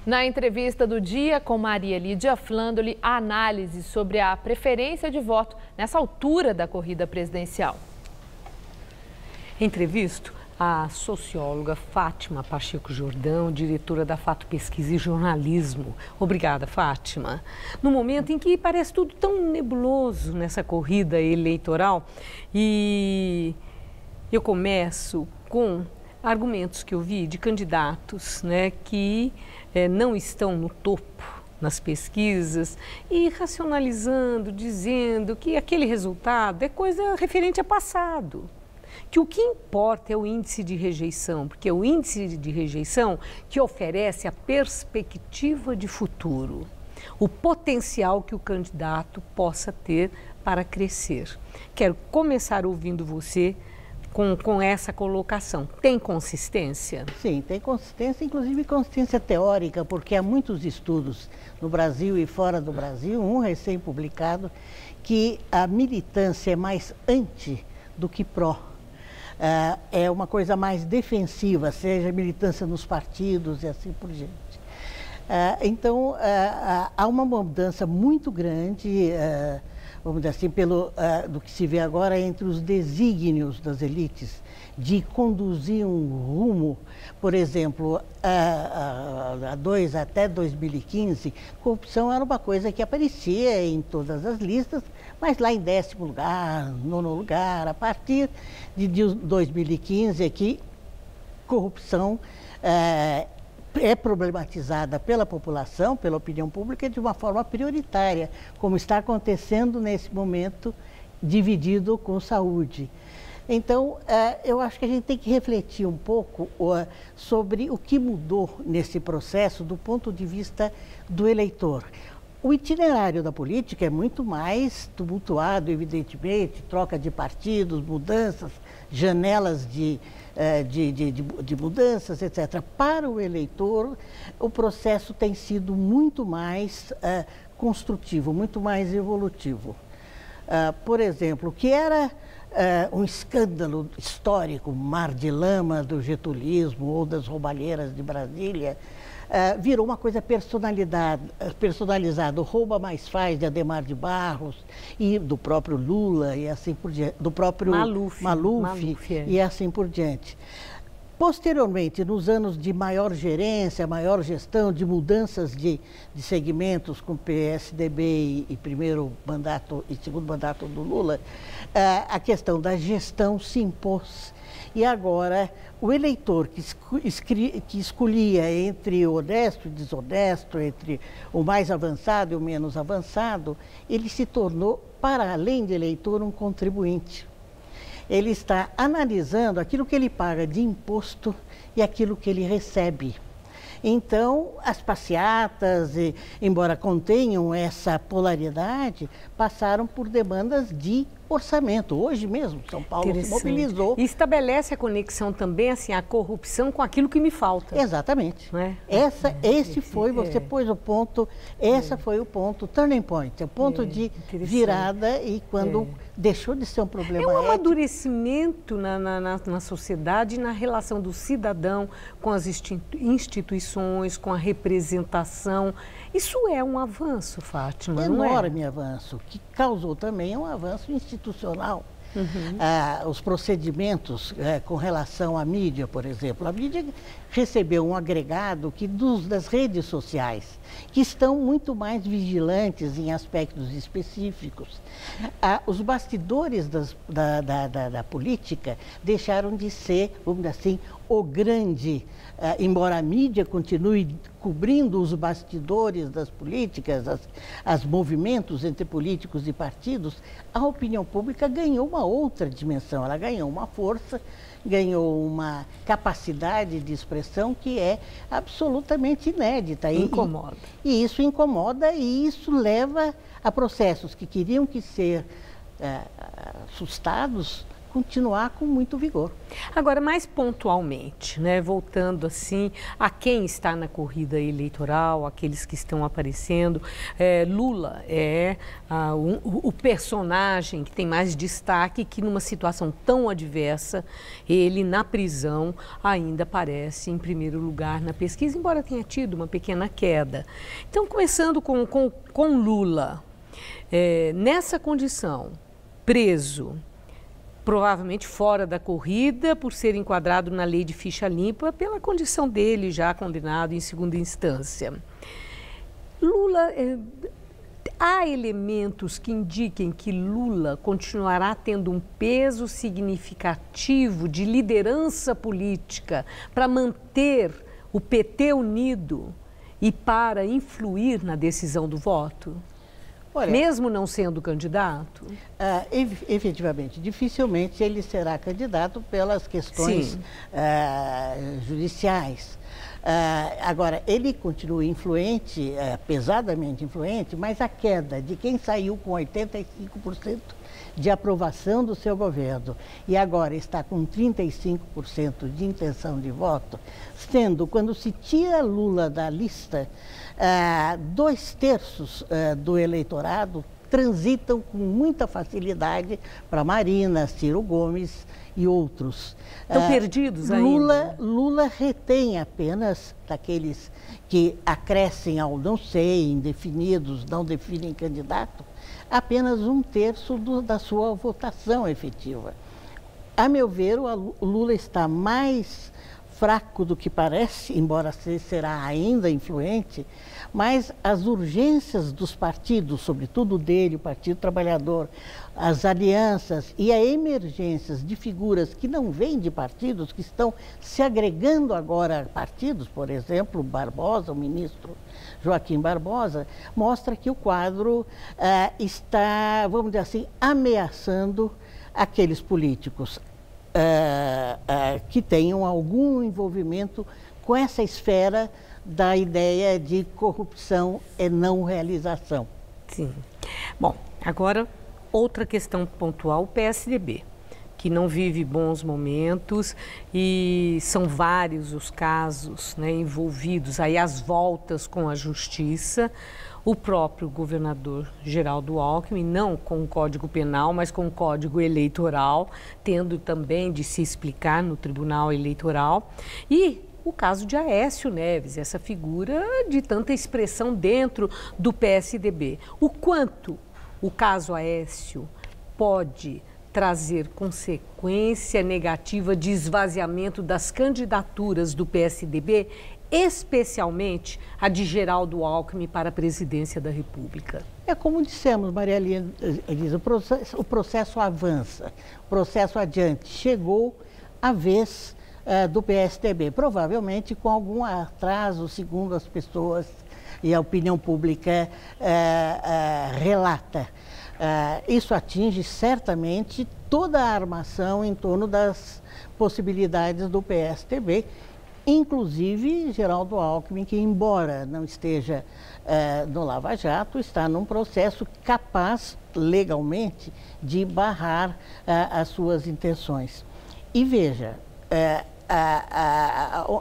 Na entrevista do dia com Maria Lídia Flandoli, a análise sobre a preferência de voto nessa altura da corrida presidencial. Entrevisto a socióloga Fátima Pacheco Jordão, diretora da Fato Pesquisa e Jornalismo. Obrigada, Fátima. No momento em que parece tudo tão nebuloso nessa corrida eleitoral, e eu começo com argumentos que eu vi de candidatos, que não estão no topo nas pesquisas e racionalizando, dizendo que aquele resultado é coisa referente a passado. Que o que importa é o índice de rejeição, porque é o índice de rejeição que oferece a perspectiva de futuro, o potencial que o candidato possa ter para crescer. Quero começar ouvindo você com essa colocação. Tem consistência? Sim, tem consistência, inclusive consistência teórica, porque há muitos estudos no Brasil e fora do Brasil, um recém-publicado, que a militância é mais anti do que pró. É uma coisa mais defensiva, seja militância nos partidos e assim por diante. Então, há uma mudança muito grande, vamos dizer assim, do que se vê agora entre os desígnios das elites, de conduzir um rumo, por exemplo, até 2015, corrupção era uma coisa que aparecia em todas as listas, mas lá em 10º lugar, 9º lugar, a partir de 2015 é que corrupção é problematizada pela população, pela opinião pública, de uma forma prioritária, como está acontecendo nesse momento, dividido com saúde. Então, eu acho que a gente tem que refletir um pouco sobre o que mudou nesse processo do ponto de vista do eleitor. O itinerário da política é muito mais tumultuado, evidentemente, troca de partidos, mudanças, janelas de mudanças, etc. Para o eleitor, o processo tem sido muito mais construtivo, muito mais evolutivo. Por exemplo, o que era um escândalo histórico, mar de lama do getulismo ou das roubalheiras de Brasília, virou uma coisa personalizada. O Rouba Mais Faz, de Adhemar de Barros, e do próprio Lula, e assim por diante, do próprio Maluf e assim por diante. Posteriormente, nos anos de maior gerência, maior gestão, de mudanças de segmentos com PSDB e primeiro mandato e segundo mandato do Lula, a questão da gestão se impôs. E agora, o eleitor que escolhia entre o honesto e o desonesto, entre o mais avançado e o menos avançado, ele se tornou, para além de eleitor, um contribuinte. Ele está analisando aquilo que ele paga de imposto e aquilo que ele recebe. Então, as passeatas, embora contenham essa polaridade, passaram por demandas de orçamento. Hoje mesmo, São Paulo se mobilizou. E estabelece a conexão também, assim, a corrupção com aquilo que me falta. Exatamente. Não é? Você pôs o ponto, foi o ponto, turning point, o ponto de virada e quando deixou de ser um problema ético. Amadurecimento na sociedade, na relação do cidadão com as instituições, com a representação. Isso é um avanço, Fátima, não é? Enorme avanço, que causou também um avanço institucional. Os procedimentos com relação à mídia, por exemplo. A mídia recebeu um agregado das redes sociais, que estão muito mais vigilantes em aspectos específicos. Os bastidores da política deixaram de ser, vamos dizer assim, o grande, embora a mídia continue cobrindo os bastidores das políticas, os movimentos entre políticos e partidos, a opinião pública ganhou uma outra dimensão, ela ganhou uma força, ganhou uma capacidade de expressão que é absolutamente inédita. Incomoda. E isso incomoda e isso leva a processos que queriam ser assustados, continuar com muito vigor. Agora, mais pontualmente, né, voltando assim a quem está na corrida eleitoral, aqueles que estão aparecendo, Lula é o personagem que tem mais destaque, que numa situação tão adversa, ele na prisão ainda aparece em primeiro lugar na pesquisa, embora tenha tido uma pequena queda. Então, começando com Lula, nessa condição, preso, provavelmente fora da corrida, por ser enquadrado na lei de ficha limpa, pela condição dele já condenado em segunda instância. Lula, há elementos que indiquem que Lula continuará tendo um peso significativo de liderança política para manter o PT unido e para influir na decisão do voto? Olha, mesmo não sendo candidato? Efetivamente, dificilmente ele será candidato pelas questões judiciais. Agora, ele continua influente, pesadamente influente, mas a queda de quem saiu com 85% de aprovação do seu governo e agora está com 35% de intenção de voto, sendo, quando se tira Lula da lista, 2/3 do eleitorado transitam com muita facilidade para Marina, Ciro Gomes e outros. Estão perdidos ainda? Lula retém apenas daqueles que acrescem ao não sei, indefinidos, não definem candidato, apenas 1/3 da sua votação efetiva. A meu ver, o Lula está mais fraco do que parece, embora será ainda influente, mas as urgências dos partidos, sobretudo dele, o Partido Trabalhador, as alianças e as emergências de figuras que não vêm de partidos, que estão se agregando agora a partidos, por exemplo, Barbosa, o ministro Joaquim Barbosa, mostra que o quadro está, vamos dizer assim, ameaçando aqueles políticos que tenham algum envolvimento com essa esfera da ideia de corrupção e não realização. Sim. Bom, agora outra questão pontual, o PSDB, que não vive bons momentos e são vários os casos, né, envolvidos, aí as voltas com a justiça. O próprio governador Geraldo Alckmin, não com o Código Penal, mas com o Código Eleitoral, tendo também de se explicar no Tribunal Eleitoral. E o caso de Aécio Neves, essa figura de tanta expressão dentro do PSDB. O quanto o caso Aécio pode trazer consequência negativa de esvaziamento das candidaturas do PSDB, especialmente a de Geraldo Alckmin para a presidência da República? É como dissemos, Maria Elisa, o processo avança, o processo adiante. Chegou a vez do PSDB, provavelmente com algum atraso, segundo as pessoas e a opinião pública relata. Isso atinge certamente toda a armação em torno das possibilidades do PSDB, inclusive Geraldo Alckmin, que embora não esteja no Lava Jato, está num processo capaz, legalmente, de barrar as suas intenções. E veja,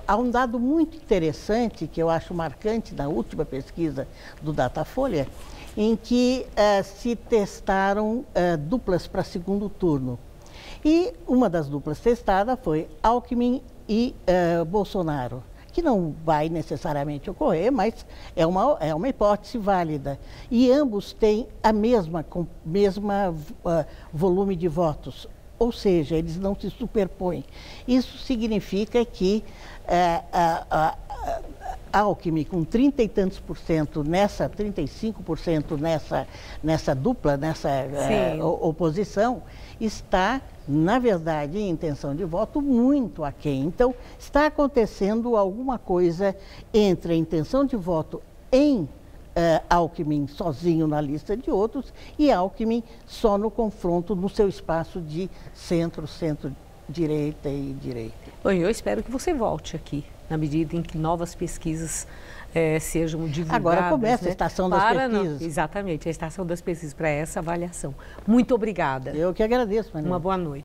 há um dado muito interessante, que eu acho marcante, na última pesquisa do Datafolha, em que se testaram duplas para segundo turno. E uma das duplas testadas foi Alckmin e Bolsonaro, que não vai necessariamente ocorrer, mas é uma hipótese válida. E ambos têm a mesma volume de votos, ou seja, eles não se superpõem. Isso significa que Alckmin, com 30 e tantos %, 35% nessa dupla, nessa oposição, está, na verdade, em intenção de voto muito aquém. Então, está acontecendo alguma coisa entre a intenção de voto em Alckmin sozinho na lista de outros e Alckmin só no confronto no seu espaço de centro, centro-direita e direita. Bom, eu espero que você volte aqui, na medida em que novas pesquisas sejam divulgadas. Agora começa, né? A estação das pesquisas. Exatamente, a estação das pesquisas para essa avaliação. Muito obrigada. Eu que agradeço, Maria. Uma boa noite.